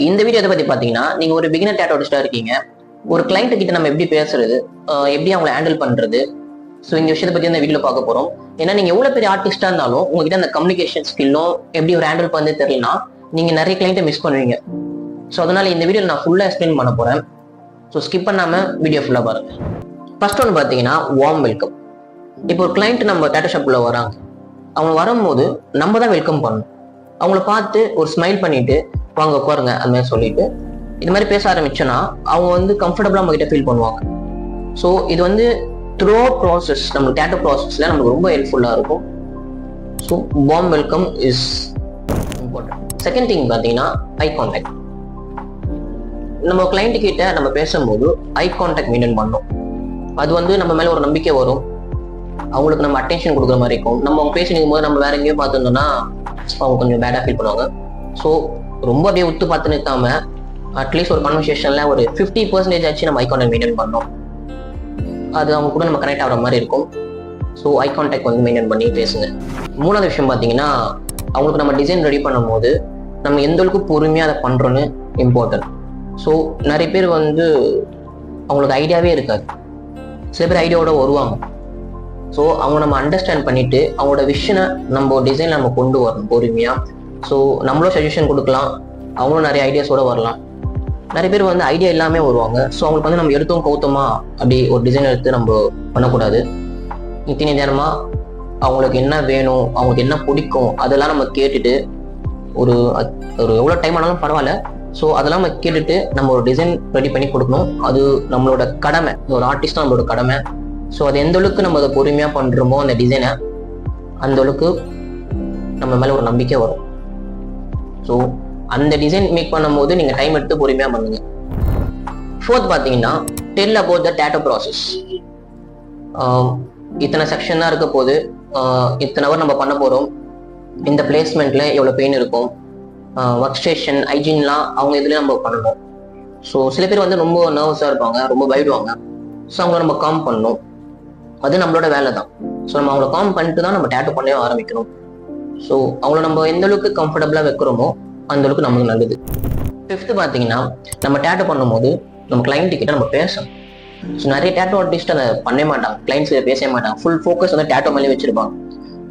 இந்த வீடியோ எதை பத்தி பாத்தீங்கன்னா, நீங்க ஒரு பிகினர் டேட்டோ ஆர்டிஸ்டா இருக்கீங்க. ஒரு கிளைண்ட் கிட்ட நம்ம எப்படி பேசுறது, எப்படி அவங்களை ஹேண்டில் பண்றது, ஸோ இந்த விஷயத்தை பத்தி இந்த வீடியோல பார்க்க போறோம். ஏன்னா நீங்க எவ்வளவு பெரிய ஆர்டிஸ்டா இருந்தாலும் உங்ககிட்ட அந்த கம்யூனிகேஷன் ஸ்கில்லும் எப்படி ஒரு ஹேண்டில் பண்ணது தெரியலனா நீங்க நிறைய கிளைண்ட்டை மிஸ் பண்ணுவீங்க. ஸோ அதனால இந்த வீடியோல நான் ஃபுல்லா எக்ஸ்பிளைன் பண்ண போறேன். ஸோ ஸ்கிப் பண்ணாம வீடியோ ஃபுல்லா பாருங்க. ஃபர்ஸ்ட் ஒன்று பாத்தீங்கன்னா வார்ம் வெல்கம். இப்போ ஒரு கிளைண்ட் நம்ம டேட்டோ ஷாப்ல வராங்க. அவங்க வரும்போது நம்ம தான் வெல்கம் பண்ணணும். அவங்கள பார்த்து ஒரு ஸ்மைல் பண்ணிட்டு வாங்க உட்காருங்க அந்த மாதிரி சொல்லிட்டு இது மாதிரி பேச ஆரம்பிச்சோன்னா அவங்க வந்து கம்ஃபர்டபுளா நம்ம கிட்ட ஃபீல் பண்ணுவாங்க. ஸோ இது வந்து த்ரூ ப்ராசஸ் நம்ம டேட்டோ ப்ராசஸ்ல நமக்கு ரொம்ப ஹெல்ப்ஃபுல்லா இருக்கும். So warm welcome is important. Second thing பார்த்தீங்கன்னா ஐ கான்டாக்ட். நம்ம கிளைண்ட் கிட்ட நம்ம பேசும்போது ஐ கான்டாக்ட் மெயின்டைன் பண்ணணும். அது வந்து நம்ம மேல ஒரு நம்பிக்கை வரும். அவங்களுக்கு நம்ம அட்டென்ஷன் கொடுக்குற மாதிரி இருக்கும். நம்ம அவங்க பேசினுக்கும் போது நம்ம வேற எங்கேயோ பார்த்துருந்தோம்னா அவங்க கொஞ்சம் பேடா ஃபீல் பண்ணுவாங்க. ஸோ ரொம்ப அப்படியே உத்து பார்த்து நிற்காம அட்லீஸ்ட் ஒரு கான்வர்சேஷன்ல ஒரு 50% ஆச்சு நம்ம ஐ கான்டாக்ட் மெயின்டைன் பண்ணோம். அது அவங்க கூட நம்ம கனெக்ட் ஆகிற மாதிரி இருக்கும். ஸோ ஐ கான்டாக்ட் வந்து மெயின்டைன் பண்ணி பேசுங்க. மூணாவது விஷயம் பார்த்தீங்கன்னா அவங்களுக்கு நம்ம டிசைன் ரெடி பண்ணும் போது நம்ம எந்த அளவுக்கு பொறுமையாக அதை பண்றோன்னு இம்பார்ட்டன்ட். ஸோ நிறைய பேர் வந்து அவங்களுக்கு ஐடியாவே இருக்காது. சில பேர் ஐடியாவோட வருவாங்க. ஸோ அவங்க நம்ம அண்டர்ஸ்டாண்ட் பண்ணிட்டு அவங்களோட விஷனை நம்ம டிசைன் நம்ம கொண்டு வரணும் பொறுமையா. ஸோ நம்மளும் சஜஷன் கொடுக்கலாம், அவங்களும் நிறைய ஐடியாஸோட வரலாம். நிறைய பேர் வந்து ஐடியா எல்லாமே வருவாங்க. ஸோ அவங்களுக்கு வந்து நம்ம எடுத்தோம் கௌத்தமா அப்படி ஒரு டிசைன் எடுத்து நம்ம பண்ணக்கூடாது. இத்தனை நேரமா அவங்களுக்கு என்ன வேணும், அவங்களுக்கு என்ன பிடிக்கும் அதெல்லாம் நம்ம கேட்டுட்டு ஒரு எவ்வளோ டைம் ஆனாலும் பரவாயில்ல. ஸோ அதெல்லாம் நம்ம கேட்டுட்டு நம்ம ஒரு டிசைன் ரெடி பண்ணி கொடுக்கணும். அது நம்மளோட கடமை, ஒரு ஆர்டிஸ்டாக நம்மளோட கடமை. ஸோ அது எந்த அளவுக்கு நம்ம அதை பொறுமையாக பண்ணுறோமோ அந்த டிசைனை அந்த அளவுக்கு நம்ம மேலே ஒரு நம்பிக்கை வரும். ஸோ அந்த டிசைன் மேக் பண்ணும்போது நீங்கள் டைம் எடுத்து பொறுமையாக பண்ணுங்க. ஃபோர்த் பார்த்தீங்கன்னா டெல் அபவுட் த டேட்டோ ப்ராசஸ். இத்தனை செக்ஷன் தான் இருக்க போது, இத்தனை ஹவர் நம்ம பண்ண போகிறோம், இந்த பிளேஸ்மெண்ட்ல எவ்வளோ பெயின் இருக்கும், ஒர்க் ஸ்டேஷன் ஹைஜீன்லாம் அவங்க இதுலேயே நம்ம பண்ணணும். ஸோ சில பேர் வந்து ரொம்ப நர்வஸாக இருப்பாங்க, ரொம்ப பயப்படுவாங்க. ஸோ அவங்கள நம்ம காம் பண்ணணும். அது நம்மளோட வேலை தான். ஸோ நம்ம அவங்கள காம் பண்ணிட்டு தான் நம்ம டேட்டோ பண்ணவே ஆரம்பிக்கணும். ஸோ அவங்கள நம்ம எந்த அளவுக்கு கம்ஃபர்டபுளாக வைக்கிறோமோ அந்த அளவுக்கு நமக்கு நல்லது. ஃபிஃப்த்து பார்த்தீங்கன்னா நம்ம டேட்டோ பண்ணும்போது நம்ம கிளைண்ட் கிட்ட நம்ம பேசணும். ஸோ நிறைய டேட்டோ ஆர்டிஸ்ட் அதை பண்ண மாட்டாங்க, கிளைண்ட்ஸ் கிட்ட பேச மாட்டாங்க. ஃபுல் ஃபோக்கஸ் வந்து டேட்டோ மேலே வச்சிருப்பாங்க.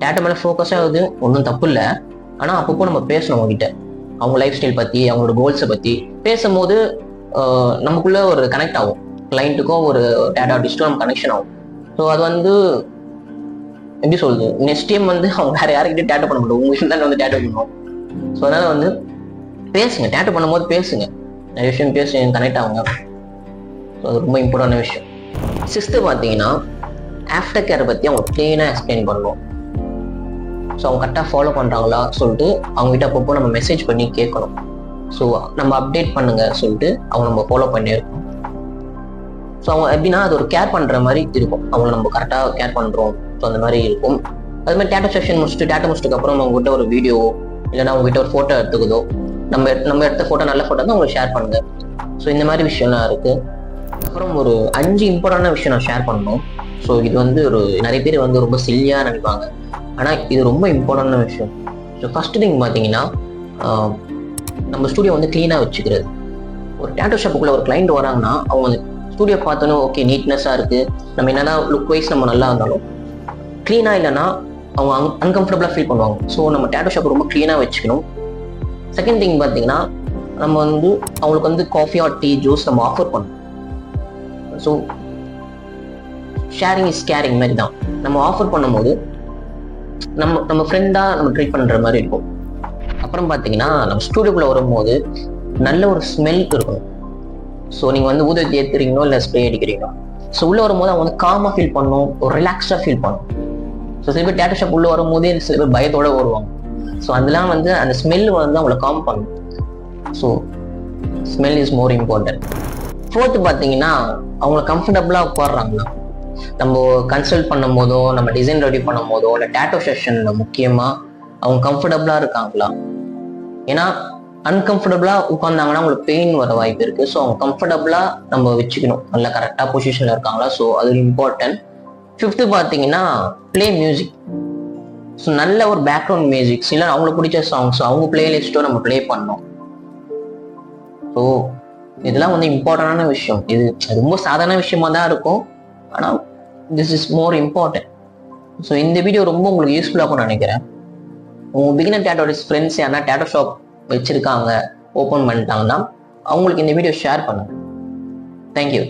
டேட்டோ மேலே ஃபோக்கஸாக ஆகுது ஒன்றும் தப்பு இல்லை. ஆனால் அப்பப்போ நம்ம பேசணும் அவங்ககிட்ட, அவங்க லைஃப் ஸ்டைல் பற்றி, அவங்களோட கோல்ஸை பற்றி பேசும்போது நமக்குள்ள ஒரு கனெக்ட் ஆகும். கிளைண்ட்டுக்கும் ஒரு டேட்டா ஆர்டிஸ்ட்டும் நம்ம கனெக்ஷன் ஆகும். ஸோ அது வந்து எப்படி சொல்றது, நெக்ஸ்ட் டைம் வந்து அவங்க வேற யாருக்கிட்டே டேட்டோ பண்ண முடியும், உங்களுக்கு தான் வந்து டேட்டோ பண்ணுவோம். ஸோ அதனால வந்து பேசுங்க, டேட்டோ பண்ணும்போது பேசுங்க, நிறைய விஷயம் பேசுங்க, கனெக்ட் ஆகுங்க. ஸோ அது ரொம்ப இம்பார்ட்டன்டான விஷயம். சிக்ஸ்த்து பார்த்தீங்கன்னா ஆஃப்டர் கேரை பற்றி அவங்க கிளீனாக எக்ஸ்பிளைன் பண்ணுவோம். ஸோ அவங்க கரெக்டாக ஃபாலோ பண்ணுறாங்களா சொல்லிட்டு அவங்ககிட்ட அப்பப்போ நம்ம மெசேஜ் பண்ணி கேட்கணும். ஸோ நம்ம அப்டேட் பண்ணுங்க சொல்லிட்டு அவங்க நம்ம ஃபாலோ பண்ணியிருக்கோம். ஸோ அவங்க எப்படின்னா அது ஒரு கேர் பண்ணுற மாதிரி இருக்கும், அவங்கள நம்ம கரெக்டாக கேர் பண்ணுறோம். ஸோ அந்த மாதிரி இருக்கும். அது மாதிரி டேட்டோ செக்ஷன் முடிச்சுட்டு டேட்டோ முடிச்சதுக்கு அப்புறம் அவங்ககிட்ட ஒரு வீடியோ இல்லைன்னா அவங்ககிட்ட ஒரு ஃபோட்டோ எடுத்துக்குதோ, நம்ம எடுத்த ஃபோட்டோ நல்ல ஃபோட்டோ தான் அவங்களுக்கு ஷேர் பண்ணுங்க. ஸோ இந்த மாதிரி விஷயம்லாம் இருக்கு. அப்புறம் ஒரு 5 இம்பார்ட்டன்டான விஷயம் நான் ஷேர் பண்ணணும். ஸோ இது வந்து ஒரு நிறைய பேர் வந்து ரொம்ப சில்லியாக நினைப்பாங்க, ஆனால் இது ரொம்ப இம்பார்ட்டன்டான விஷயம். ஸோ ஃபர்ஸ்ட் திங் பார்த்தீங்கன்னா நம்ம ஸ்டூடியோ வந்து க்ளீனாக வச்சுக்கிறது. ஒரு டேட்டோ ஷாப்புக்குள்ள ஒரு கிளைண்ட் வராங்கன்னா அவங்க ஸ்டூடியோ பார்த்தோன்னே ஓகே நீட்னஸாக இருக்குது, நம்ம என்னதான் லுக் வைஸ் நம்ம நல்லா இருந்தாலும் க்ளீனாக இல்லைன்னா அவங்க அன்கம்ஃபர்டபுளாக ஃபீல் பண்ணுவாங்க. ஸோ நம்ம டேட்டோ ஷாப் ரொம்ப க்ளீனாக வச்சுக்கணும். செகண்ட் திங் பார்த்தீங்கன்னா நம்ம வந்து அவங்களுக்கு வந்து காஃபி ஆர் டீ ஜூஸ் நம்ம ஆஃபர் பண்ணணும். ஸோ ஷேரிங் இஸ் கேரிங் மாதிரி தான். நம்ம ஆஃபர் பண்ணும்போது நம்ம ஃப்ரெண்டாக நம்ம ட்ரீட் பண்ணுற மாதிரி இருக்கும். அப்புறம் பார்த்தீங்கன்னா நம்ம ஸ்டூடியோக்குள்ளே வரும்போது நல்ல ஒரு ஸ்மெல் இருக்கணும். ஸோ நீங்கள் வந்து ஊதுவத்தி ஏற்றுறீங்களோ இல்லை ஸ்ப்ரே அடிக்கிறீங்களோ, ஸோ உள்ளே வரும்போது அவங்க வந்து காமாக ஃபீல் பண்ணணும், ஒரு ரிலாக்ஸ்டாக ஃபீல் பண்ணணும். ஸோ சில பேர் டேட்டோ ஷாப் உள்ளே வரும்போதே சில பேர் பயத்தோடு வருவாங்க. ஸோ அதெல்லாம் வந்து அந்த ஸ்மெல் வந்து அவங்கள காம் பண்ணணும். So smell is more important. Fourth பார்த்தீங்கன்னா அவங்கள கம்ஃபர்டபுளாக உட்காடுறாங்களா, நம்ம கன்சல்ட் பண்ணும் போதோ நம்ம டிசைன் ரெடி பண்ணும் போதோ இல்லை டேட்டோ செஷனில் முக்கியமாக அவங்க கம்ஃபர்டபுளாக இருக்காங்களா. ஏன்னா அன்கம்ஃபர்டபுளாக உட்காந்தாங்கன்னா அவங்களுக்கு பெயின் வர வாய்ப்பு இருக்குது. ஸோ அவங்க கம்ஃபர்டபுளாக நம்ம வச்சுக்கணும், நல்லா கரெக்டாக பொசிஷனில் இருக்காங்களா. ஸோ அது இம்பார்ட்டன்ட். ஃபிஃப்த்து பார்த்தீங்கன்னா ப்ளே மியூசிக். ஸோ நல்ல ஒரு பேக்ரவுண்ட் மியூசிக்ஸ் இல்லை அவங்களுக்கு பிடிச்ச சாங்ஸ் அவங்க பிளேலிஸ்ட்டோ நம்ம ப்ளே பண்ணோம். ஸோ இதெல்லாம் வந்து இம்பார்ட்டண்டான விஷயம். இது ரொம்ப சாதாரண விஷயமா தான் இருக்கும், ஆனால் this is more important. So இந்த வீடியோ ரொம்ப உங்களுக்கு யூஸ்ஃபுல்லாக இருக்கும்னு நினைக்கிறேன். உங்க பிகினர் டேட்டோட ஃப்ரெண்ட்ஸ் யாரா டேட்டோ ஷாப் வச்சிருக்காங்க, ஓப்பன் பண்ணிட்டாங்கன்னா அவங்களுக்கு இந்த வீடியோ ஷேர் பண்ணுங்க. தேங்க்யூ.